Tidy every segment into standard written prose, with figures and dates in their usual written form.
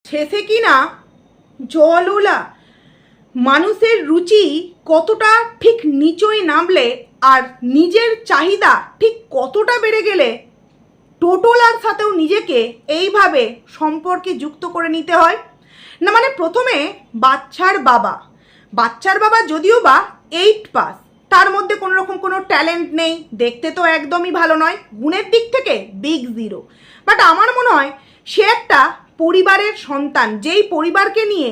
শেষে কিনা জলওলা মানুষের রুচি কতটা ঠিক নিচই নামলে আর নিজের চাহিদা ঠিক কতটা বেড়ে গেলে টোটোলার সাথেও নিজেকে এইভাবে সম্পর্কে যুক্ত করে নিতে হয় না। মানে প্রথমে বাচ্চার বাবা যদিও বা 8 পাস, তার মধ্যে কোনো রকম কোনো ট্যালেন্ট নেই, দেখতে তো একদমই ভালো নয়, গুণের দিক থেকে বিগ জিরো। বাট আমার মনে হয় সে একটা পরিবারের সন্তান, যেই পরিবারকে নিয়ে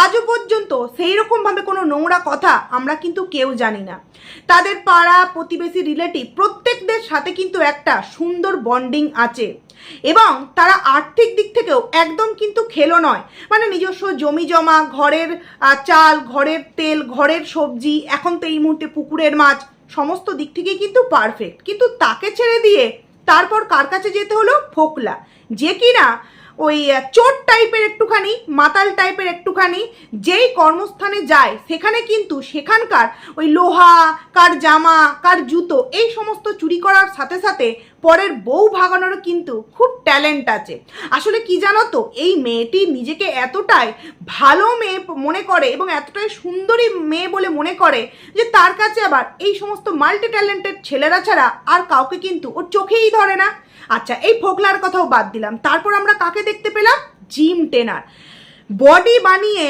আজও পর্যন্ত সেই রকমভাবে কোনো নোংরা কথা আমরা কিন্তু কেউ জানি না। তাদের পাড়া প্রতিবেশী রিলেটিভ প্রত্যেকদের সাথে কিন্তু একটা সুন্দর বন্ডিং আছে এবং তারা আর্থিক দিক থেকেও একদম কিন্তু খেলো নয়। মানে নিজস্ব জমি জমা, ঘরের চাল, ঘরের তেল, ঘরের সবজি, এখন তো এই মুহূর্তে পুকুরের মাছ, সমস্ত দিক থেকে কিন্তু পারফেক্ট। কিন্তু তাকে ছেড়ে দিয়ে তারপর কার কাছে যেতে হলো? ফোকলা, যে কিনা ওই চোর টাইপের একটুখানি, মাতাল টাইপের একটুখানি, যেই কর্মস্থানে যায় সেখানে কিন্তু সেখানকার ওই লোহা, কার জামা, কার জুতো, এই সমস্ত চুরি করার সাথে সাথে পরের বউ ভাগানোরও কিন্তু খুব ট্যালেন্ট আছে। আসলে কি জানো তো, এই মেয়েটি নিজেকে এতটাই ভালো মেয়ে মনে করে এবং এতটাই সুন্দরী মেয়ে বলে মনে করে যে তার কাছে আবার এই সমস্ত মাল্টি ট্যালেন্টেড ছেলেরা ছাড়া আর কাউকে কিন্তু ওর চোখেই ধরে না। আচ্ছা, এই ফোকলার কথাও বাদ দিলাম, তারপর আমরা কাকে দেখতে পেলাম? Gym trainer. বডি বানিয়ে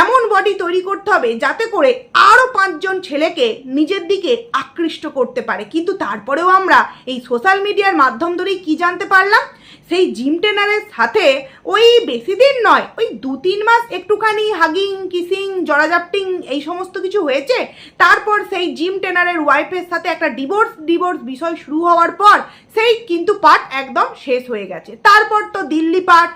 এমন বডি তৈরি করতে হবে যাতে করে আরও 5 জন ছেলেকে নিজের দিকে আকৃষ্ট করতে পারে। কিন্তু তারপরেও আমরা এই সোশ্যাল মিডিয়ার মাধ্যম ধরেই কি জানতে পারলাম? সেই জিম ট্রেনারের সাথে ওই বেশি দিন নয়, ওই 2-3 মাস একটুখানি হাগিং, কিসিং, জড়াজাপটিং এই সমস্ত কিছু হয়েছে। তারপর সেই জিম ট্রেনারের ওয়াইফের সাথে একটা ডিভোর্স বিষয় শুরু হওয়ার পর সেই কিন্তু পার্ট একদম শেষ হয়ে গেছে। তারপর তো দিল্লি পার্ট,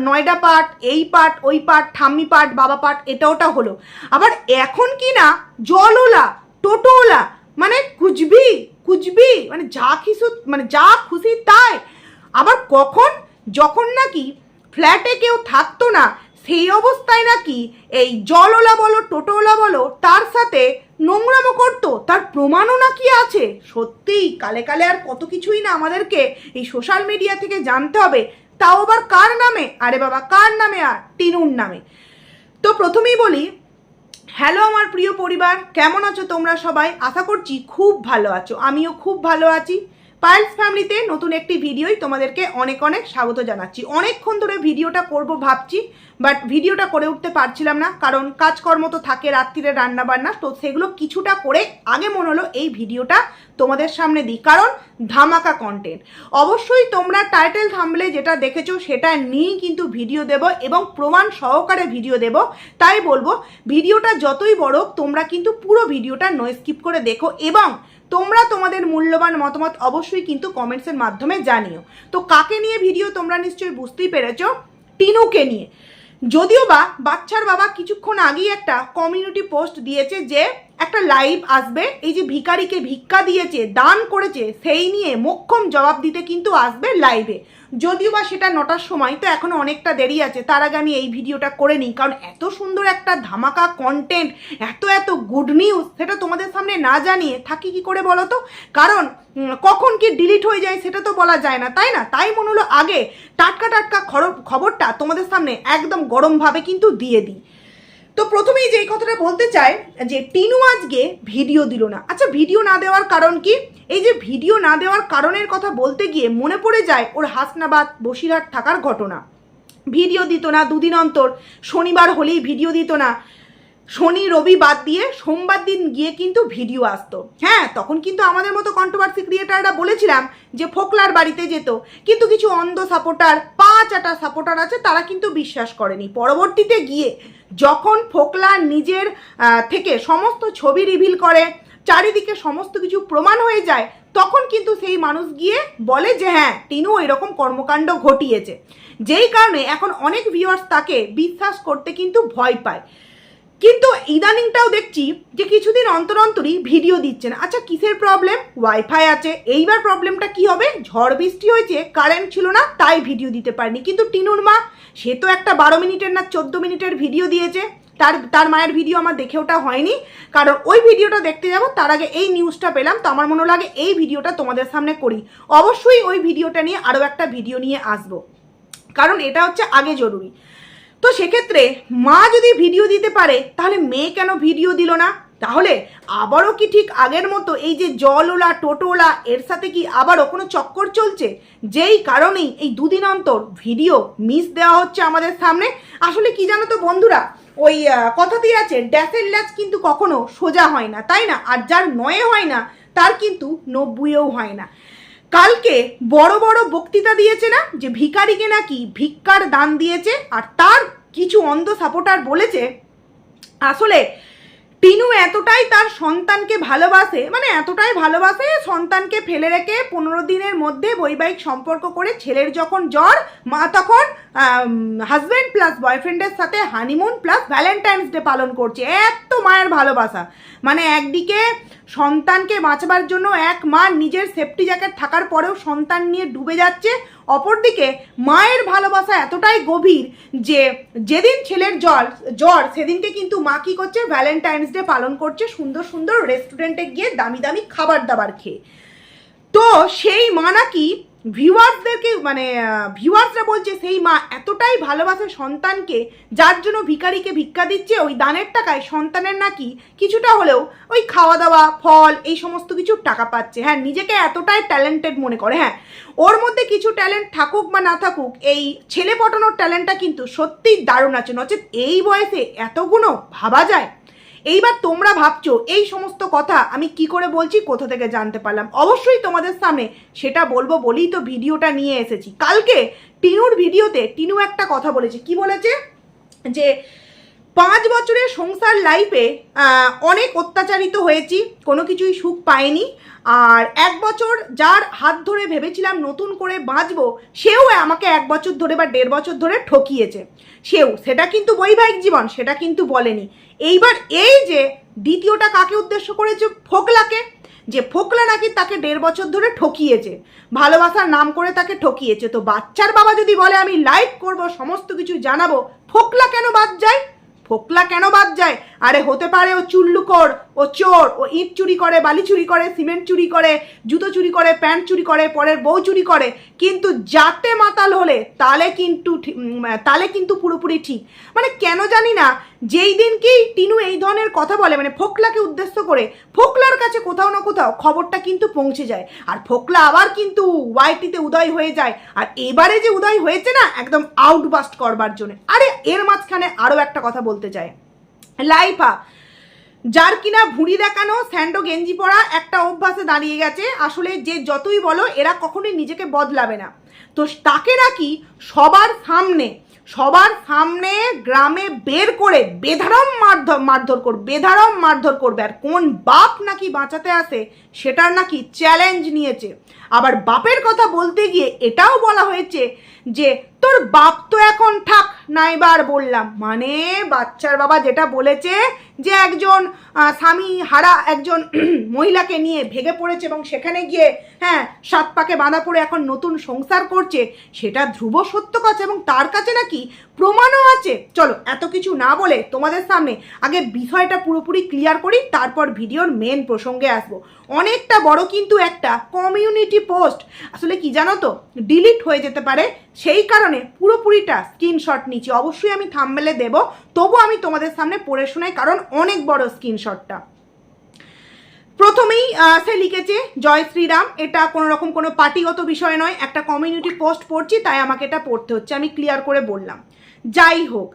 নয়ডা পার্ট, এই পার্ট, ওই পার্ট, ঠাম্মি পার্ট, বাবা পার্ট, এটা ওটা হলো। আবার এখন কি না জলওলা, টোটোওলা, মানে কুচবি মানে যা খুশি তাই। আবার যখন নাকি ফ্ল্যাটে কেউ থাকতো না সেই অবস্থায় নাকি এই জলওলা বলো, টোটোওলা বলো, তার সাথে নোংরামো করতো, তার প্রমাণও নাকি আছে। সত্যিই কালে কালে আর কত কিছুই না আমাদেরকে এই সোশ্যাল মিডিয়া থেকে জানতে হবে, তাও আবার কার নামে? আরে বাবা, কার নামে? আর টিনুর নামে। তো প্রথমেই বলি, হ্যালো আমার প্রিয় পরিবার, কেমন আছো তোমরা সবাই? আশা করছি খুব ভালো আছো, আমিও খুব ভালো আছি। পায়েলস ফ্যামিলিতে নতুন একটি ভিডিওই তোমাদেরকে অনেক অনেক স্বাগত জানাচ্ছি। অনেকক্ষণ ধরে ভিডিওটা করব ভাবছি, বাট ভিডিওটা করে উঠতে পারছিলাম না, কারণ কাজকর্ম তো থাকে, রাত্রিরে রান্না বান্না, তো সেগুলো কিছুটা করে আগে মনে হলো এই ভিডিওটা তোমাদের সামনে দিই, কারণ ধামাকা কন্টেন্ট। অবশ্যই তোমরা টাইটেল থাম্বনেলে যেটা দেখেছো সেটা নিয়েই কিন্তু ভিডিও দেব এবং প্রমাণ সহকারে ভিডিও দেব। তাই বলবো, ভিডিওটা যতই বড় তোমরা কিন্তু পুরো ভিডিওটা নো স্কিপ করে দেখো এবং তোমরা তোমাদের মূল্যবান মতামত অবশ্যই কিন্তু কমেন্টসের মাধ্যমে জানিও। তো কাকে নিয়ে ভিডিও তোমরা নিশ্চয়ই বুঝতেই পেরেছো, টিনুকে নিয়ে। যদিও বা বাচ্চার বাবা কিছুক্ষণ আগেই একটা কমিউনিটি পোস্ট দিয়েছে যে একটা লাইভ আসবে, এই যে ভিখারিকে ভিক্ষা দিয়েছে, দান করেছে, সেই নিয়ে মোক্ষম জবাব দিতে কিন্তু আসবে লাইভে। যদিও বা সেটা 9টার সময়, তো এখনো অনেকটা দেরি আছে। তার আগে আমি এই ভিডিওটা করে নিই, কারণ এত সুন্দর একটা ধামাকা কন্টেন্ট, এত গুড নিউজ, সেটা তোমাদের সামনে না জানিয়ে থাকি কি করে বলো তো? কারণ কখন কি ডিলিট হয়ে যায় সেটা তো বলা যায় না, তাই না? তাই মনে হলো আগে টাটকা খবরটা তোমাদের সামনে একদম গরমভাবে কিন্তু দিয়ে দিই। তো প্রথমেই যেই কথাটা বলতে চাই যে টিনু আজকে ভিডিও দিল না। আচ্ছা, ভিডিও না দেওয়ার কারণ কি? এই যে ভিডিও না দেওয়ার কারণের কথা বলতে গিয়ে মনে পড়ে যায় ওর হাসনাবাদ, বসিরহাট থাকার ঘটনা। ভিডিও দিত না, 2 দিন অন্তর, শনিবার হলেই ভিডিও দিত না, শনি রবি বাদ দিয়ে সোমবার দিন গিয়ে কিন্তু ভিডিও আসতো। হ্যাঁ, তখন কিন্তু আমাদের মতো কন্ট্রোভার্সি ক্রিয়েটাররা বলেছিলাম যে ফোকলার বাড়িতে যেত, কিন্তু কিছু অন্ধ সাপোর্টার, 5-8টা সাপোর্টার আছে, তারা কিন্তু বিশ্বাস করেনি। পরবর্তীতে গিয়ে যখন ফোকলা নিজের থেকে সমস্ত ছবি রিভিল করে, চারিদিকে সমস্ত কিছু প্রমাণ হয়ে যায়, তখন কিন্তু সেই মানুষ গিয়ে বলে যে হ্যাঁ, টিনু এরকম কর্মকাণ্ড ঘটিয়েছে। যেই কারণে এখন অনেক ভিউয়ার্স তাকে বিশ্বাস করতে কিন্তু ভয় পায়। কিন্তু ইদানিংটাও দেখছি যে কিছুদিন অন্তর অন্তরই ভিডিও দিচ্ছে না। আচ্ছা, কিসের প্রবলেম? ওয়াইফাই আছে। এইবার প্রবলেমটা কি হবে? ঝড় বৃষ্টি হয়েছে, কারেন্ট ছিল না, তাই ভিডিও দিতে পারেনি। কিন্তু টিনুর মা, সে তো একটা 12 মিনিটের না 14 মিনিটের ভিডিও দিয়েছে। তার মায়ের ভিডিও আমার দেখে ওটা হয়নি, কারণ ওই ভিডিওটা দেখতে যাব তার আগে এই নিউজটা পেলাম, তো আমার মনে লাগে এই ভিডিওটা তোমাদের সামনে করি। অবশ্যই ওই ভিডিওটা নিয়ে আরও একটা ভিডিও নিয়ে আসবো, কারণ এটা হচ্ছে আগে জরুরি। তো সেক্ষেত্রে মা যদি ভিডিও দিতে পারে তাহলে মেয়ে কেন ভিডিও দিল না? তাহলে আবারও কি ঠিক আগের মতো এই যে জলওলা টোটোলা এর সাথে কি আবারও কোনো চক্কর চলছে, যেই কারণেই এই দুদিন অন্তর ভিডিও মিস দেওয়া হচ্ছে আমাদের সামনে? আসলে কি জানো তো বন্ধুরা, ওই কথাতেই আছে ড্যাসের ল্যাচ কিন্তু কখনো সোজা হয় না, তাই না? আর যার নয়ে হয় না তার কিন্তু 90-এও হয় না। কালকে বড় বড় বক্তৃতা দিয়েছে না যে ভিখারিকে নাকি ভিক্ষার দান দিয়েছে, আর তার কিছু অন্ধ সাপোর্টার বলেছে আসলে টিনু এতটাই তার সন্তানকে ভালোবাসে, মানে এতটাই ভালোবাসে সন্তানকে ফেলে রেখে 15 দিনের মধ্যে বৈবাহিক সম্পর্ক করে ছেলের যখন জ্বর মা তখন হাজব্যান্ড প্লাস বয়ফ্রেন্ডের সাথে হানিমুন প্লাস ভ্যালেন্টাইন্স ডে পালন করছে। এত মায়ের ভালোবাসা, মানে একদিকে সন্তানকে বাঁচাবার জন্য এক মা নিজের সেফটি জ্যাকেট থাকার পরেও সন্তান নিয়ে ডুবে যাচ্ছে, অপরদিকে মায়ের ভালোবাসা এতটাই গভীর যে যেদিন ছেলের জ্বর সেদিনকে কিন্তু মা কী করছে, ভ্যালেন্টাইন্স ডে পালন করছে সুন্দর সুন্দর রেস্টুরেন্টে গিয়ে দামি দামি খাবার দাবার খেয়ে। তো সেই মা নাকি ভিউয়ার্সদেরকে, মানে ভিউয়ার্সরা বলছে সেই মা এতটাই ভালোবাসে সন্তানকে যার জন্য ভিখারিকে ভিক্ষা দিচ্ছে, ওই দানের টাকায় সন্তানের নাকি কিছুটা হলেও ওই খাওয়া দাওয়া ফল এই সমস্ত কিছু টাকা পাচ্ছে। হ্যাঁ, নিজেকে এতটাই ট্যালেন্টেড মনে করে। হ্যাঁ, ওর মধ্যে কিছু ট্যালেন্ট থাকুক বা না থাকুক, এই ছেলে পটানোর ট্যালেন্টটা কিন্তু সত্যিই দারুণ আছে, নচেত এই বয়সে এতগুলো ভাবা যায়? এইবার তোমরা ভাবছো এই সমস্ত কথা আমি কি করে বলছি, কোথা থেকে জানতে পারলাম? অবশ্যই তোমাদের সামনে সেটা বলবো বলেই তো ভিডিওটা নিয়ে এসেছি। কালকে টিনুর ভিডিওতে টিনু একটা কথা বলেছে, কি বলেছে যে 5 বছরের সংসার লাইফে অনেক অত্যাচারিত হয়েছি, কোনো কিছুই সুখ পাইনি, আর 1 বছর যার হাত ধরে ভেবেছিলাম নতুন করে বাঁচবো সেও আমাকে 1 বছর ধরে বা 1.5 বছর ধরে ঠকিয়েছে। সেটা কিন্তু বৈবাহিক জীবন, সেটা কিন্তু বলেনি। এইবার এই যে দ্বিতীয়টা কাকে উদ্দেশ্য করেছে, ফোকলাকে, যে ফোকলা নাকি তাকে 1.5 বছর ধরে ঠকিয়েছে, ভালোবাসার নাম করে তাকে ঠকিয়েছে। তো বাচ্চার বাবা যদি বলে আমি লাইভ করব, সমস্ত কিছু জানাবো, ফোকলা কেন বাদ যায়? ফোকলা কেন বাদ যায়? আরে হতে পারে ও চুল্লুকর, ও চোর, ও ইট চুরি করে, বালি চুরি করে, সিমেন্ট চুরি করে, জুতো চুরি করে, প্যান্ট চুরি করে, পরের বউ চুরি করে, কিন্তু যাতে মাতাল হলে তালে কিন্তু পুরোপুরি ঠিক। মানে কেন জানি না যেই দিনকেই টিনু এই ধরনের কথা বলে, মানে ফোকলাকে উদ্দেশ্য করে, ফোকলার কাছে কোথাও না কোথাও খবরটা কিন্তু পৌঁছে যায়, আর ফোকলা আবার কিন্তু ওয়াইটিতে উদয় হয়ে যায়। আর এবারে যে উদয় হয়েছে না একদম আউটবাস্ট করবার জন্য। আরে এর মাঝখানে আরও একটা কথা বলতে চাই, লাইফা যার কিনা ভুঁড়ি দেখানো স্যান্ডো গেঞ্জি পরা একটা অভ্যাসে দাঁড়িয়ে গেছে, আসলে যে যতই বলো এরা কখনোই নিজেকে বদলাবে না। তো তাকে নাকি সবার সামনে গ্রামে বের করে বেধারম মারধর করবে, আর কোন বাপ নাকি বাঁচাতে আসে সেটার নাকি চ্যালেঞ্জ নিয়েছে। আবার বাপের কথা বলতে গিয়ে এটাও বলা হয়েছে যে তোর বাপ তো এখন থাক, নাইবার বললাম, মানে বাচ্চার বাবা যেটা বলেছে যে একজন স্বামী হারা একজন মহিলাকে নিয়ে ভেগে পড়েছে এবং সেখানে গিয়ে 7 পাকে বাঁধা পড়ে এখন নতুন সংসার করছে, সেটা ধ্রুব সত্য কথা এবং তার কাছে নাকি প্রমাণও আছে। চলো এত কিছু না বলে তোমাদের সামনে আগে বিষয়টা পুরোপুরি ক্লিয়ার করি, তারপর ভিডিওর মেন প্রসঙ্গে আসবো। অনেকটা বড় কিন্তু একটা কমিউনিটি পোস্ট, আসলে কি জানো তো ডিলিট হয়ে যেতে পারে, সেই কারণে পুরোপুরিটা স্ক্রিনশট নিচ্ছি। অবশ্যই আমি থাম্বনেলে দেবো, তবু আমি তোমাদের সামনে পড়ে শোনাই কারণ অনেক বড় স্ক্রিনশটটা। প্রথমেই সে লিখেছে জয় শ্রীরাম, এটা কোনো রকম কোনো পার্টিগত বিষয় নয়, একটা কমিউনিটি পোস্ট পড়ছি তাই আমাকে এটা পড়তে হচ্ছে, আমি ক্লিয়ার করে বললাম। যাই হোক,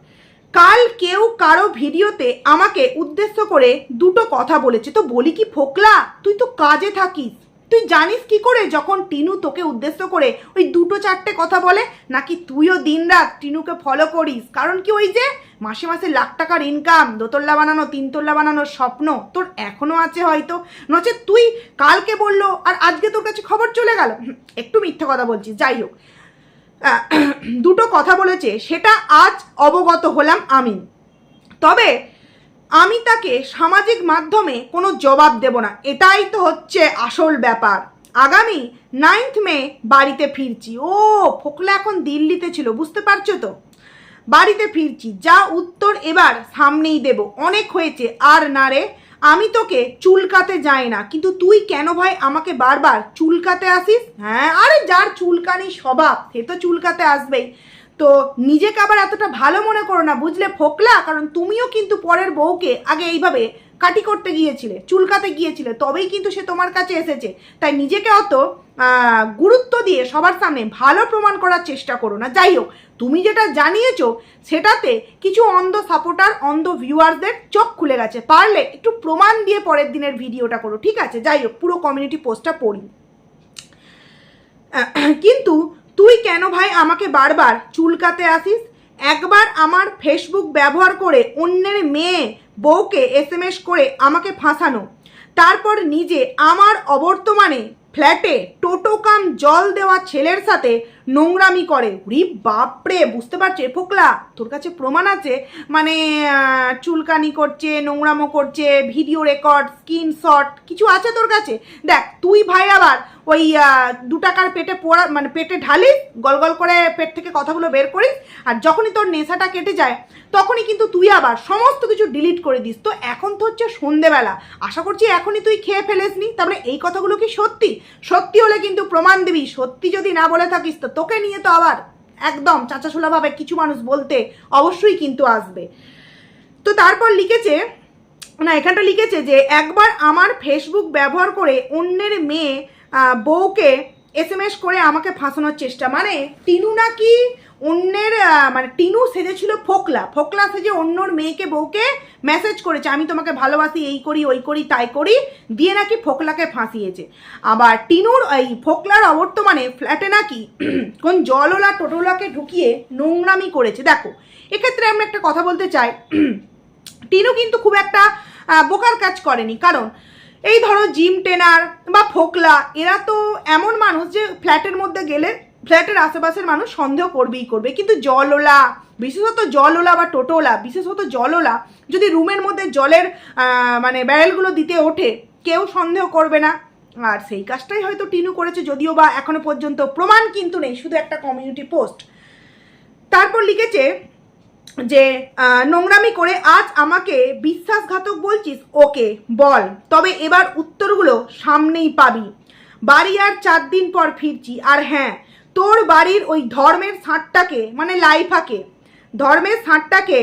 কাল কেউ কারো ভিডিওতে আমাকে উদ্দেশ্য করে 2টো কথা বলেছে। তো বলি কি ফোকলা, তুই তো কাজে থাকিস, তুই জানিস কি করে যখন টিনু তোকে উদ্দেশ্য করে ওই 2-4টে কথা বলে, নাকি তুইও দিনরাত টিনুকে ফলো করিস? কারণ কি ওই যে মাসে মাসে লাখ টাকার ইনকাম, 2তলা বানানো 3তলা বানানোর স্বপ্ন তোর এখনো আছে হয়তো, নচেত তুই কালকে বললো আর আজকে তোর কাছে খবর চলে গেল, একটু মিথ্যে কথা বলছিস। যাই হোক, 2টো কথা বলেছে সেটা আজ অবগত হলাম আমি, তবে আমি তাকে সামাজিক মাধ্যমে কোনো জবাব দেব না, এটাই তো হচ্ছে আসল ব্যাপার। আগামী 9th মে বাড়িতে ফিরছি। ও ফোকলা এখন দিল্লিতে ছিল, বুঝতে পারছো তো? বাড়িতে ফিরছি, যা উত্তর এবার সামনেই দেব। অনেক হয়েছে আর না রে, আমি তোকে চুলকাতে যাই না, কিন্তু তুই কেন ভাই আমাকে বারবার চুলকাতে আসিস? হ্যাঁ, আরে যার চুলকানি স্বভাব সে তো চুলকাতে আসবেই। তো নিজেকে আবার এতটা ভালো মনে করো না, বুঝলে ফোকলা? কারণ তুমিও কিন্তু পরের বউকে আগে এইভাবে কাটি করতে গিয়েছিলে, চুলকাতে গিয়েছিলে, তবেই কিন্তু সে তোমার কাছে এসেছে। তাই নিজেকে অত গুরুত্ব দিয়ে সবার সামনে ভালো প্রমাণ করার চেষ্টা করো না। যাই হোক, তুমি যেটা জানিয়েছো সেটাতে কিছু অন্ধ সাপোর্টার, অন্ধ ভিউয়ারদের চোখ খুলে গেছে। পারলে একটু প্রমাণ দিয়ে পরের দিনের ভিডিওটা করো, ঠিক আছে? যাই হোক, পুরো কমিউনিটি পোস্টটা পড়ি। কিন্তু তুই কেন ভাই আমাকে বারবার চুলকাতে আসিস? একবার আমার ফেসবুক ব্যবহার করে অন্যের মেয়ে বউকে SMS করে আমাকে ফাঁসানো, তারপর নিজে আমার অবর্তমানে ফ্ল্যাটে টোটোকাম জল দেওয়া ছেলের সাথে নোংরামি করে। রি বাপরে, বুঝতে পারছো ফোকলা? তোর কাছে প্রমাণ আছে? মানে চুলকানি করছে, নোংরামো করছে, ভিডিও রেকর্ড, স্ক্রিনশট কিছু আছে তোর কাছে? দেখ, তুই ভাই আবার ওই 2 টাকার পেটে পোড়া, মানে পেটে ঢালিস, গলগল করে পেট থেকে কথাগুলো বের করিস, আর যখনই তোর নেশাটা কেটে যায় তখনই কিন্তু তুই আবার সমস্ত কিছু ডিলিট করে দিস। তো এখন তো হচ্ছে সন্ধেবেলা, আশা করছি এখনই তুই খেয়ে ফেলেসনি। তারপরে এই কথাগুলো কি সত্যি? সত্যি হলে কিন্তু প্রমাণ দিবি। সত্যি যদি না বলে থাকিস তো তোকে নিয়ে তো আবার একদম চাচাশোলাভাবে কিছু মানুষ বলতে অবশ্যই কিন্তু আসবে। তো তারপর লিখেছে, না এখানটা লিখেছে যে একবার আমার ফেসবুক ব্যবহার করে অন্যের মেয়ে বউকে SMS করে আমাকে ফাঁসানোর চেষ্টা। মানে টিনু নাকি অন্যের, মানে টিনু সেজেছিল ফোকলা, ফোকলা সেজে অন্যর মেয়েকে বউকে মেসেজ করেছে, আমি তোমাকে ভালোবাসি, এই করি ওই করি তাই করি, দিয়ে নাকি ফোকলাকে ফাঁসিয়েছে। আবার টিনুর এই ফোকলার অবর্তমানে ফ্ল্যাটে নাকি কোন জলওলা টোটোলাকে ঢুকিয়ে নোংরামি করেছে। দেখো, এক্ষেত্রে আমি একটা কথা বলতে চাই, টিনু কিন্তু খুব একটা বোকার কাজ করেনি। কারণ এই ধরো জিম ট্রেনার বা ফোকলা, এরা তো এমন মানুষ যে ফ্ল্যাটের মধ্যে গেলে ফ্ল্যাটের আশেপাশের মানুষ সন্দেহ করবেই করবে। কিন্তু জলওলা, বিশেষত জলওলা বা টোটোলা, বিশেষত জলওলা যদি রুমের মধ্যে জলের মানে ব্যারেলগুলো দিতে ওঠে, কেউ সন্দেহ করবে না। আর সেই কাজটাই হয়তো টিনু করেছে, যদিও বা এখনো পর্যন্ত প্রমাণ কিন্তু নেই, শুধু একটা কমিউনিটি পোস্ট। তারপর লিখেছে যে নোংরামি করে আজ আমাকে বিশ্বাসঘাতক বলছিস? ওকে বল, তবে এবার উত্তরগুলো সামনেই পাবি। বাড়ি আর 4 দিন পর ফিরছি। আর হ্যাঁ, তোর বাড়ির ওই ধর্মের ষাঁটটাকে, মানে লাইফাকে, ধর্মের ষাঁটটাকে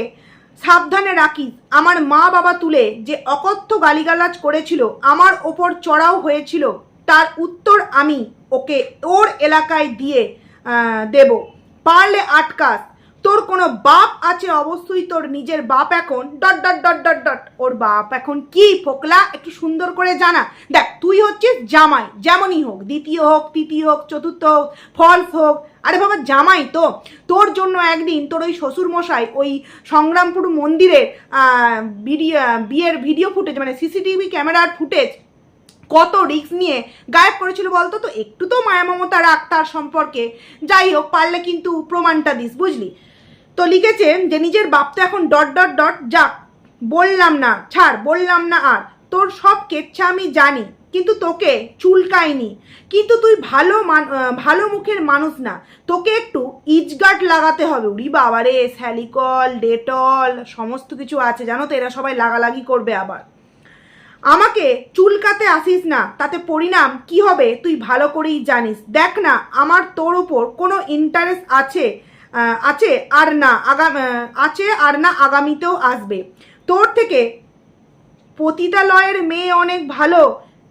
সাবধানে রাখিস। আমার মা বাবা তুলে যে অকথ্য গালিগালাজ করেছিল, আমার ওপর চড়াও হয়েছিল, তার উত্তর আমি ওকে ওর এলাকায় দিয়ে দেব। পারলে আটকাস। তোর কোনো বাপ আছে? অবশ্যই তোর নিজের বাপ এখন dot dot dot dot dot. ওর বাপ এখন কি ফোকলা? একটু সুন্দর করে জানা। দেখ, তুই হচ্ছিস জামাই, যেমনই হোক, দ্বিতীয় হোক, তৃতীয় হোক, চতুর্থ হোক, ফলস হোক, আরে বাবা জামাই তো। তোর জন্য একদিন তোর ওই শ্বশুরমশাই ওই সংগ্রামপুর মন্দিরের বিয়ের ভিডিও ফুটেজ, মানে CCTV ক্যামেরার ফুটেজ কত রিস্ক নিয়ে গায়েব করেছিল বলতো? তো একটু তো মায়া মমতা রাখ তার সম্পর্কে। যাই হোক, পারলে কিন্তু প্রমাণটা দিস, বুঝলি? তো লিখেছে যে নিজের বাপ তো এখন ডট ডট ডট। যাক, বললাম না, ছাড়, বললাম না আর। তোর সব কেচ্ছা আমি জানি, কিন্তু তোকে চুলকায়নি। কিন্তু তুই ভালো মুখের মানুষ না, তোকে একটু ইজগার্ড লাগাতে হবে। উড়ি বাবারে, স্যালিকল, ডেটল সমস্ত কিছু আছে জানো তো, এরা সবাই লাগালাগি করবে। আবার আমাকে চুলকাতে আসিস না, তাতে পরিণাম কি হবে তুই ভালো করেই জানিস। দেখ না, আমার তোর ওপর কোনো ইন্টারেস্ট আছে আর না আগামীতেও আসবে। তোর থেকে পতিতালয়ের মেয়ে অনেক ভালো,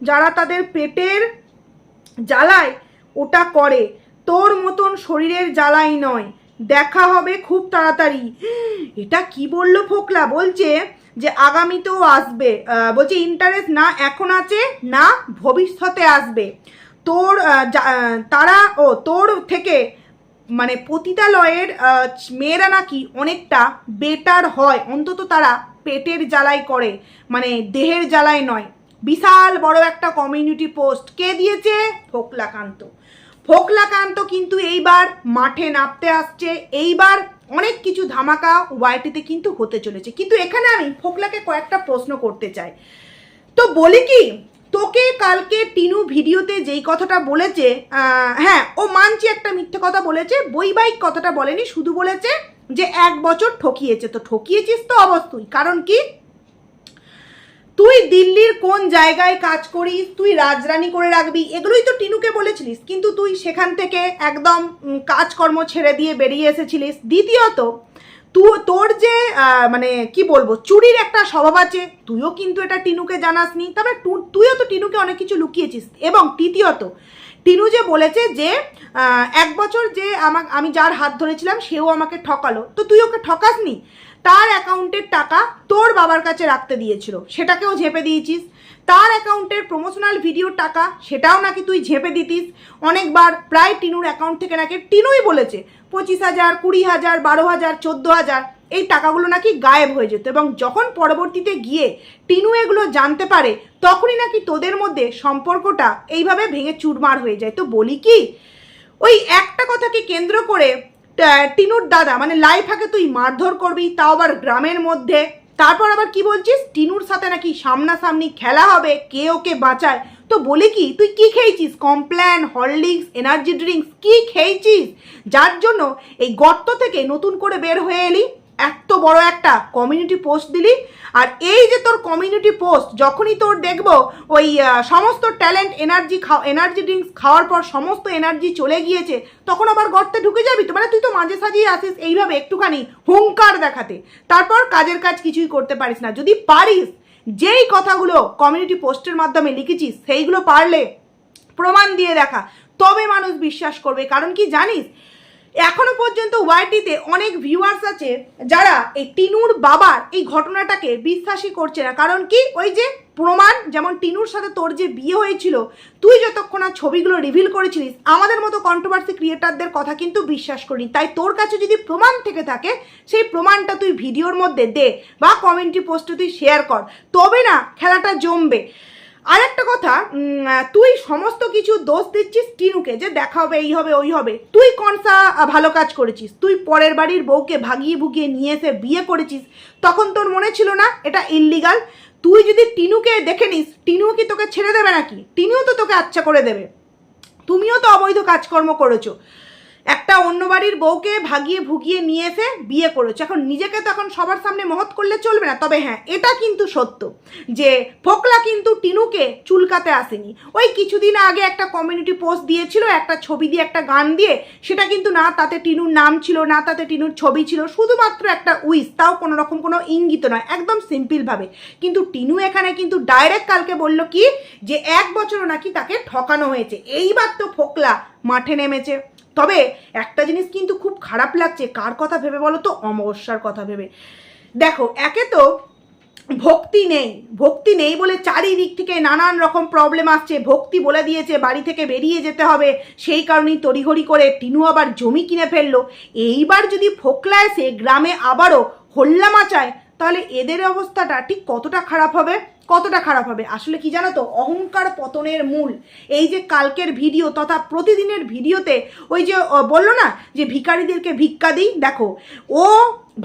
যারা তাদের পেটের জ্বালায় ওটা করে, তোর মতন শরীরের জ্বালাই নয়। দেখা হবে খুব তাড়াতাড়ি। এটা কি বললো ফোকলা? বলছে যে আগামীতেও আসবে, বলছে ইন্টারেস্ট না এখন আছে, না ভবিষ্যতে আসবে। তোর থেকে মানে পতিতালয়ের মেয়েরা নাকি অনেকটা বেটার হয়, অন্তত তারা পেটের জ্বালাই করে, মানে দেহের জ্বালাই নয়। বিশাল বড় একটা কমিউনিটি পোস্ট কে দিয়েছে? ফোকলাকান্ত। ফোকলাকান্ত কিন্তু এইবার মাঠে নামতে আসছে, এইবার অনেক কিছু ধামাকা ওয়াইটিতে কিন্তু হতে চলেছে। কিন্তু এখানে আমি ফোকলাকে কয়েকটা প্রশ্ন করতে চাই। তো বলি কি, তোকে কালকে টিনু ভিডিওতে যেই কথাটা বলেছে, হ্যাঁ ও মানছি একটা মিথ্যে কথা বলেছে, বৈবাহিক কথাটা বলেনি, শুধু বলেছে যে 1 বছর ঠকিয়েছে। তো ঠকিয়েছিস তো অবশ্যই, কারণ কি তুই দিল্লির কোন জায়গায় কাজ করিস, তুই রাজরানী করে রাখবি, এগুলোই তো টিনুকে বলেছিলিস, কিন্তু তুই সেখান থেকে একদম কাজকর্ম ছেড়ে দিয়ে বেরিয়ে এসেছিলিস। দ্বিতীয়ত তোর যে মানে কি বলবো, চুরির একটা স্বভাব আছে, তুইও কিন্তু এটা টিনুকে জানাসনি, তবে তুইও তো টিনুকে অনেক কিছু লুকিয়েছিস। এবং তৃতীয়ত টিনু যে বলেছে যে 1 বছর যে আমি যার হাত ধরেছিলাম সেও আমাকে ঠকালো, তো তুই ওকে ঠকাসনি। তার অ্যাকাউন্টের টাকা তোর বাবার কাছে রাখতে দিয়েছিল, সেটাকেও ঝেপে দিয়েছিস। তার অ্যাকাউন্টের প্রমোশনাল ভিডিওর টাকা সেটাও নাকি তুই ঝেপে দিতিস অনেকবার। প্রায় টিনুর অ্যাকাউন্ট থেকে নাকি টিনুই বলেছে 25,000, 20,000, 12,000, 14,000 এই টাকাগুলো নাকি গায়েব হয়ে যেত। এবং যখন পরবর্তীতে গিয়ে টিনু এগুলো জানতে পারে তখনই নাকি তোদের মধ্যে সম্পর্কটা এইভাবে ভেঙে চুরমার হয়ে যায়। তো বলি কি, ওই একটা কথাকে কেন্দ্র করে টিনুর দাদা মানে লাইফাকে তুই মারধর করবি, তাও আবার গ্রামের মধ্যে। তারপর আবার কি বলছিস, টিনুর সাথে নাকি সামনাসামনি খেলা হবে, কে ওকে বাঁচায়। তো বলি কি, তুই কি খেয়েছিস? কমপ্ল্যান, হরলিক্স, এনার্জি ড্রিঙ্কস কি খেয়েছিস যার জন্য এই গর্ত থেকে নতুন করে বের হয়ে এলি? এত বড় একটা কমিউনিটি পোস্ট দিলি, আর এই যে তোর কমিউনিটি পোস্ট যখনই তোর দেখবো ওই সমস্ত ট্যালেন্ট এনার্জি ড্রিঙ্কস খাওয়ার পর সমস্ত এনার্জি চলে গিয়েছে, তখন আবার গর্তে ঢুকে যাবি। তো মানে তুই তো মাঝে সাজিয়ে আসিস এইভাবে একটুখানি হুঙ্কার দেখাতে, তারপর কাজের কাজ কিছুই করতে পারিস না। যদি পারিস, যেই কথাগুলো কমিউনিটি পোস্টের মাধ্যমে লিখেছিস সেইগুলো পারলে প্রমাণ দিয়ে দেখা, তবে মানুষ বিশ্বাস করবে। কারণ কি জানিস, এখনো পর্যন্ত ওয়াইটিতে অনেক ভিউয়ার্স আছে যারা এই টিনুর বাবার এই ঘটনাটাকে বিশ্বাসই করছে না। কারণ কি, ওই যে প্রমাণ, যেমন টিনুর সাথে তোর যে বিয়ে হয়েছিল, তুই যতক্ষণ না ছবিগুলো রিভিল করেছিলিস আমাদের মতো কন্ট্রোভার্সি ক্রিয়েটারদের কথা কিন্তু বিশ্বাস করিনি। তাই তোর কাছে যদি প্রমাণ থেকে থাকে সেই প্রমাণটা তুই ভিডিওর মধ্যে দে বা কমিউনিটি পোস্টে তুই শেয়ার কর, তবে না খেলাটা জমবে। আর একটা কথা, তুই সমস্ত কিছু দোষ দিচ্ছিস টিনুকে, যে দেখা হবে, এই হবে, ওই হবে। তুই কোনসা ভালো কাজ করেছিস? তুই পরের বাড়ির বউকে ভাগিয়ে ভুগিয়ে নিয়ে এসে বিয়ে করেছিস, তখন তোর মনে ছিল না এটা ইললিগাল? তুই যদি টিনুকে দেখে নিস, টিনুও কি তোকে ছেড়ে দেবে নাকি? টিনুও তো তোকে আচ্ছা করে দেবে। তুমিও তো অবৈধ কাজকর্ম করেছো, একটা অন্য বাড়ির বউকে ভাগিয়ে ভুগিয়ে নিয়ে এসে বিয়ে করেছো। এখন নিজেকে তো এখন সবার সামনে মহৎ করলে চলবে না। তবে হ্যাঁ, এটা কিন্তু সত্য যে ফোকলা কিন্তু টিনুকে চুলকাতে আসেনি। ওই কিছুদিন আগে একটা কমিউনিটি পোস্ট দিয়েছিল, একটা ছবি দিয়ে, একটা গান দিয়ে, সেটা কিন্তু না তাতে টিনুর নাম ছিল, না তাতে টিনুর ছবি ছিল, শুধুমাত্র একটা উইশ, তাও কোনো রকম কোনো ইঙ্গিত নয়, একদম সিম্পলভাবে। কিন্তু টিনু এখানে কিন্তু ডাইরেক্ট কালকে বলল কি, যে 1 বছরও নাকি তাকে ঠকানো হয়েছে। এইবার তো ফোকলা মাঠে নেমেছে। তবে একটা জিনিস কিন্তু খুব খারাপ লাগছে, কার কথা ভেবে বলো তো? অমাবস্যার কথা ভেবে। দেখো, একে তো ভক্তি নেই বলে চারিদিক থেকে নানান রকম প্রবলেম আসছে। ভক্তি বলে দিয়েছে বাড়ি থেকে বেরিয়ে যেতে হবে, সেই কারণেই তড়িঘড়ি করে টিনু আবার জমি কিনে ফেললো। এইবার যদি ফোকলা এসে গ্রামে আবারও হল্লা মাচায়, তাহলে এদের অবস্থাটা ঠিক কতটা খারাপ হবে, কতটা খারাপ হবে। আসলে কি জানো তো, অহংকার পতনের মূল। এই যে কালকের ভিডিও তথা প্রতিদিনের ভিডিওতে ওই যে বললো না যে ভিখারিদেরকে ভিক্ষা দিই, দেখো ও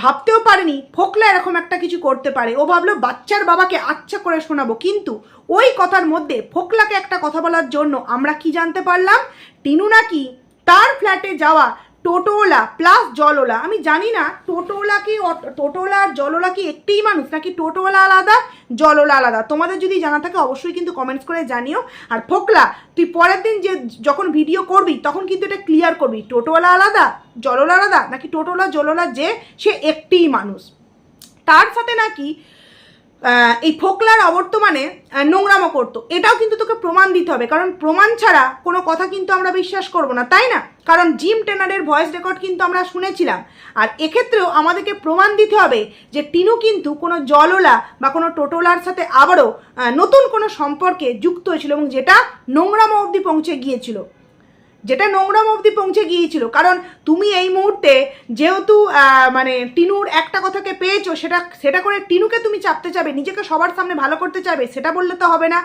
ভাবতেও পারেনি ফোকলা এরকম একটা কিছু করতে পারে। ও ভাবলো বাচ্চার বাবাকে আচ্ছা করে শোনাবো, কিন্তু ওই কথার মধ্যে ফোকলাকে একটা কথা বলার জন্য আমরা কি জানতে পারলাম, টিনু নাকি তার ফ্ল্যাটে যাওয়া টোটোওয়ালা প্লাস জলওয়ালা, আমি জানি না টোটোওয়ালা আর জলওয়ালা কি একটিই মানুষ, নাকি টোটোওয়ালা আলাদা জলওয়ালা আলাদা? তোমাদের যদি জানা থাকে অবশ্যই কিন্তু কমেন্টস করে জানিও। আর ফোকলা, তুই পরের দিন যে যখন ভিডিও করবি তখন কিন্তু এটা ক্লিয়ার করবি, টোটোওয়ালা আলাদা জলওয়ালা আলাদা, নাকি টোটোওয়ালা জলওয়ালা যে সে একটিই মানুষ। তার সাথে নাকি এই ফোকলার অবর্তমানে নোংরামো করতো, এটাও কিন্তু তোকে প্রমাণ দিতে হবে। কারণ প্রমাণ ছাড়া কোনো কথা কিন্তু আমরা বিশ্বাস করব না, তাই না? কারণ জিম ট্রেনারের ভয়েস রেকর্ড কিন্তু আমরা শুনেছিলাম। আর এক্ষেত্রেও আমাদেরকে প্রমাণ দিতে হবে যে টিনু কিন্তু কোনো জলওয়ালা বা কোনো টোটোলার সাথে আবারও নতুন কোনো সম্পর্কে যুক্ত হয়েছিল, এবং যেটা নোংরামো অবধি পৌঁছে গিয়েছিল। কারণ তুমি এই মুহূর্তে যেহেতু মানে টিনুর একটা কথাকে পেয়েছো, সেটা করে টিনুকে তুমি চাপতে চাবে, নিজেকে সবার সামনে ভালো করতে চাবে, সেটা বললে তো হবে না।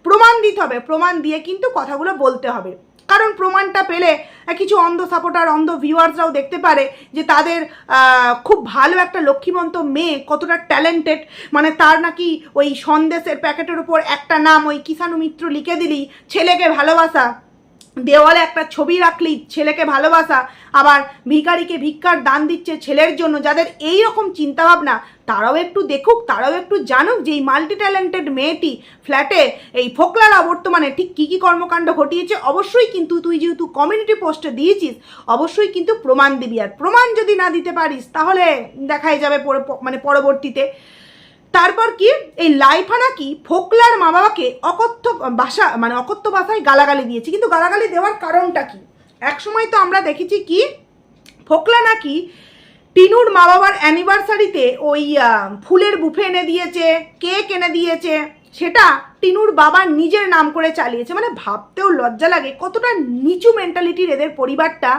প্রমাণ দিতে হবে, প্রমাণ দিয়ে কিন্তু কথাগুলো বলতে হবে। কারণ প্রমাণটা পেলে কিছু অন্ধ সাপোর্টার, অন্ধ ভিউয়ার্সরাও দেখতে পারে যে তাদের খুব ভালো একটা লক্ষ্মীমন্ত মেয়ে কতটা ট্যালেন্টেড, মানে তার নাকি ওই সন্দেশের প্যাকেটের উপর একটা নাম ওই কিষাণু মিত্র লিখে দিলি, ছেলেকে ভালোবাসা, দেওয়ালে একটা ছবি রাখলেই ছেলেকে ভালোবাসা, আবার ভিখারিকে ভিক্ষার দান দিচ্ছে ছেলের জন্য, যাদের এই রকম চিন্তাভাবনা তারাও একটু দেখুক, তারাও একটু জানুক যে এই মাল্টি ট্যালেন্টেড মেয়েটি ফ্ল্যাটে এই ফোকলারা বর্তমানে ঠিক কী কী কর্মকাণ্ড ঘটিয়েছে। অবশ্যই কিন্তু তুই যেহেতু কমিউনিটি পোস্টে দিয়েছিস অবশ্যই কিন্তু প্রমাণ দিবি, আর প্রমাণ যদি না দিতে পারিস তাহলে দেখাই যাবে মানে পরবর্তীতে। তারপর কি এই লাইফা নাকি ফোকলার মা বাবাকে অকথ্য ভাষায় গালাগালি দিয়েছে, কিন্তু গালাগালি দেওয়ার কারণটা কি? একসময় তো আমরা দেখেছি কি ফোকলা নাকি টিনুর মা বাবার অ্যানিভার্সারিতে ওই ফুলের বুফে এনে দিয়েছে, কেক এনে দিয়েছে, সেটা টিনুর বাবার নিজের নাম করে চালিয়েছে। মানে ভাবতেও লজ্জা লাগে কতটা নিচু মেন্টালিটির এদের পরিবারটা।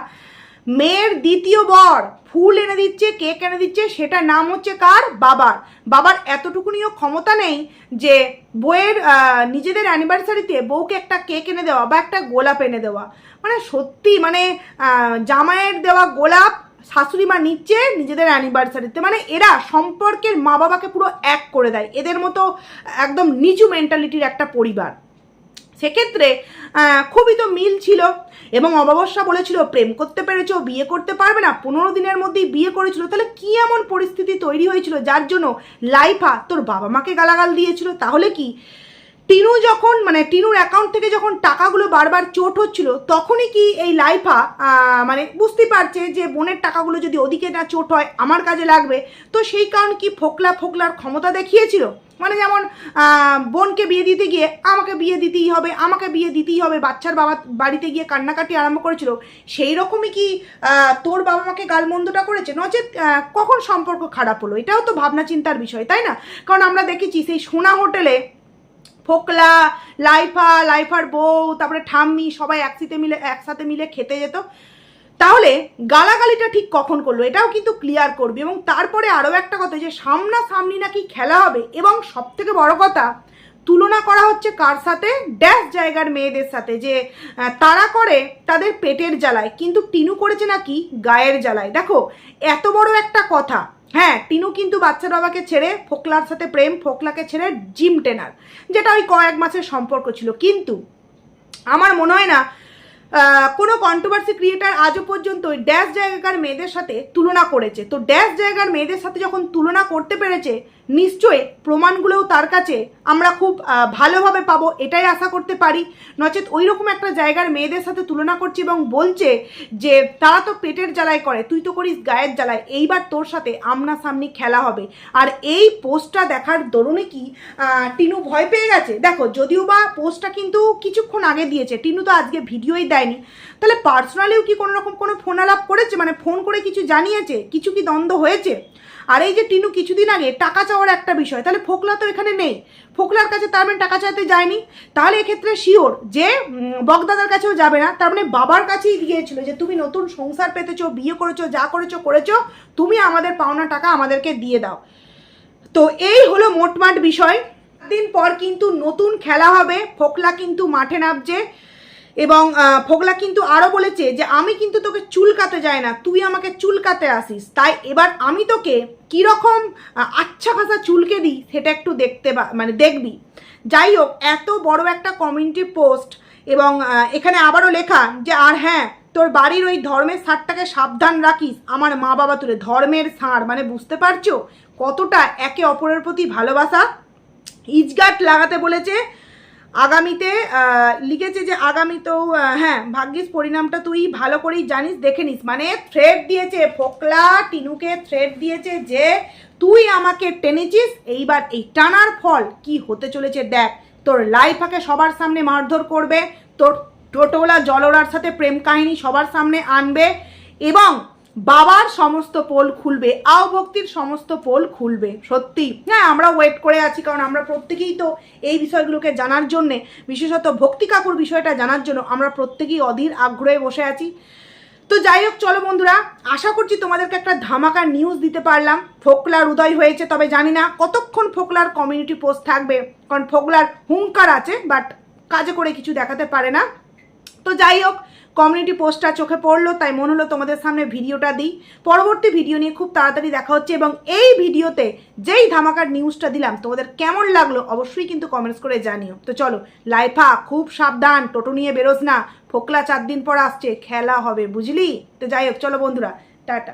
মেয়ের দ্বিতীয় বর ফুল এনে দিচ্ছে, কেক এনে দিচ্ছে, সেটা নাম হচ্ছে কার? বাবার। বাবার এতটুকুনিও ক্ষমতা নেই যে বউয়ের নিজেদের অ্যানিভার্সারিতে বউকে একটা কেক এনে দেওয়া বা একটা গোলাপ এনে দেওয়া। মানে সত্যি মানে জামাইয়ের দেওয়া গোলাপ শাশুড়ি মা নিচ্ছে নিজেদের অ্যানিভার্সারিতে। মানে এরা সম্পর্কের মা বাবাকে পুরো এক করে দেয়, এদের মতো একদম নিচু মেন্টালিটির একটা পরিবার। সেক্ষেত্রে খুবই তো মিল ছিল, এবং অমাবস্যা বলেছিল প্রেম করতে পেরেছো, বিয়ে করতে পারবে না, 15 দিনের মধ্যেই বিয়ে করেছিল। তাহলে কি এমন পরিস্থিতি তৈরি হয়েছিল যার জন্য লাইফা তোর বাবা মাকে গালাগাল দিয়েছিল? তাহলে কি টিনু যখন মানে টিনুর অ্যাকাউন্ট থেকে যখন টাকাগুলো বারবার চোট হচ্ছিল তখনই কি এই লাইফা মানে বুঝতে পারছে যে বোনের টাকাগুলো যদি ওদিকে না চোট হয় আমার কাজে লাগবে, তো সেই কারণ কি ফোকলার ক্ষমতা দেখিয়েছিল? মানে যেমন বোনকে বিয়ে দিতে গিয়ে আমাকে বিয়ে দিতেই হবে, আমাকে বিয়ে দিতেই হবে, বাচ্চার বাবা বাড়িতে গিয়ে কান্নাকাটি আরম্ভ করেছিল, সেই রকমই কি তোর বাবা মাকে গালমন্দটা করেছে? নচেত কখন সম্পর্ক খারাপ হলো? এটাও তো ভাবনা চিন্তার বিষয়, তাই না? কারণ আমরা দেখেছি সেই সোনা হোটেলে ফোকলা, লাইফার বউ, তারপরে ঠাম্মি সবাই একসাথে মিলে খেতে যেত। তাহলে গালাগালিটা ঠিক কখন করলো এটাও কিন্তু ক্লিয়ার করবে। এবং তারপরে আরও একটা কথা, যে সামনাসামনি নাকি খেলা হবে, এবং সব থেকে বড় কথা তুলনা করা হচ্ছে কার সাথে? ড্যাশ জায়গার মেয়েদের সাথে, যে তারা করে তাদের পেটের জ্বালায়, কিন্তু টিনু করেছে নাকি গায়ের জ্বালায়। দেখো এত বড় একটা কথা। হ্যাঁ, টিনু কিন্তু বাচ্চার বাবাকে ছেড়ে ফোকলার সাথে প্রেম, ফোকলাকে ছেড়ে জিম টেনার, যেটা ওই কয়েক মাসের সম্পর্ক ছিল। কিন্তু আমার মনে হয় না কোনো কন্ট্রোভার্সি ক্রিয়েটার আজও পর্যন্ত ওই ড্যাশ জায়গার মেয়েদের সাথে তুলনা করেছে। তো ড্যাশ জায়গার মেয়েদের সাথে যখন তুলনা করতে পেরেছে, নিশ্চয়ই প্রমাণগুলোও তার কাছে আমরা খুব ভালোভাবে পাবো, এটাই আশা করতে পারি। নচেত ওই রকম একটা জায়গার মেয়েদের সাথে তুলনা করছে এবং বলছে যে তারা তো পেটের জ্বালায় করে, তুই তো করিস গায়ের জ্বালায়, এইবার তোর সাথে আমনাসামনি খেলা হবে। আর এই পোস্টটা দেখার দরুনে কি টিনু ভয় পেয়ে গেছে? দেখো যদিও বা পোস্টটা কিন্তু কিছুক্ষণ আগে দিয়েছে, টিনু তো আজকে ভিডিওই দেয়নি, তাহলে পার্সোনালিও কি কোনো রকম কোনো ফোন আলাপ করেছে? মানে ফোন করে কিছু জানিয়েছে? কিছু কি দ্বন্দ্ব হয়েছে? আর এই যে টিনু কিছুদিন আগে টাকা চাওয়ার একটা বিষয়, তাহলে ফোকলা তো এখানে নেই, ফোকলার কাছে তার মানে টাকা চাইতে যায়নি, তাহলে এক্ষেত্রে শিওর যে বগদাদার কাছেও যাবে না, তার মানে বাবার কাছেই দিয়েছিল যে তুমি নতুন সংসার পেতেছো, বিয়ে করেছো, যা করেছো তুমি আমাদের পাওনা টাকা আমাদেরকে দিয়ে দাও। তো এই হলো মোটমাট বিষয়। দিন পর কিন্তু নতুন খেলা হবে, ফোকলা কিন্তু মাঠে নামছে, এবং ফোকলা কিন্তু আরও বলেছে যে আমি কিন্তু তোকে চুলকাতে যাই না, তুই আমাকে চুলকাতে আসিস, তাই এবার আমি তোকে কীরকম আচ্ছা খাসা চুলকে দিই সেটা একটু দেখবি। যাই হোক, এত বড় একটা কমিউনিটি পোস্ট, এবং এখানে আবারও লেখা যে আর হ্যাঁ তোর বাড়ির ওই ধর্মের ষাঁড়টাকে সাবধান রাখিস, আমার মা বাবা তুলে ধর্মের ষাঁড়, মানে বুঝতে পারছো কতটা একে অপরের প্রতি ভালোবাসা। ইজগাট লাগাতে বলেছে আগামীতে, লিখেছে যে আগামীতেও হ্যাঁ ভাগ্যিস পরিণামটা তুই ভালো করেই জানিস, দেখে নিস। মানে থ্রেট দিয়েছে ফোকলা, টিনুকে থ্রেট দিয়েছে যে তুই আমাকে টেনেছিস, এইবার এই টানার ফল কি হতে চলেছে দেখ। তোর লাইফাকে সবার সামনে মারধর করবে, তোর টোটোলা জলরার সাথে প্রেম কাহিনী সবার সামনে আনবে, এবং বাবার সমস্ত পোল খুলবে, আও ভক্তির সমস্ত পোল খুলবে। সত্যি হ্যাঁ, আমরা ওয়েট করে আছি, কারণ আমরা প্রত্যেকেই তো এই বিষয়গুলোকে জানার জন্যে, বিশেষত ভক্তি কাকুর বিষয়টা জানার জন্য আমরা প্রত্যেকেই অধীর আগ্রহে বসে আছি। তো যাই হোক, চলো বন্ধুরা, আশা করছি তোমাদেরকে একটা ধামাকার নিউজ দিতে পারলাম। ফোকলার উদয় হয়েছে, তবে জানি না কতক্ষণ ফোকলার কমিউনিটি পোস্ট থাকবে, কারণ ফোকলার হুঙ্কার আছে বাট কাজে করে কিছু দেখাতে পারে না। তো যাই হোক, কমিউনিটি পোস্টটা চোখে পড়লো, তাই মনে হলো তোমাদের সামনে ভিডিওটা দিই। পরবর্তী ভিডিও নিয়ে খুব তাড়াতাড়ি দেখা হচ্ছে, এবং এই ভিডিওতে যেই ধামাকার নিউজটা দিলাম তোমাদের কেমন লাগলো অবশ্যই কিন্তু কমেন্টস করে জানিও। তো চলো লাইফা, খুব সাবধান, টোটো নিয়ে বেরোস না, ফোকলা 4 দিন পর আসছে, খেলা হবে বুঝলি। তো যাই হোক, চলো বন্ধুরা, টাটা।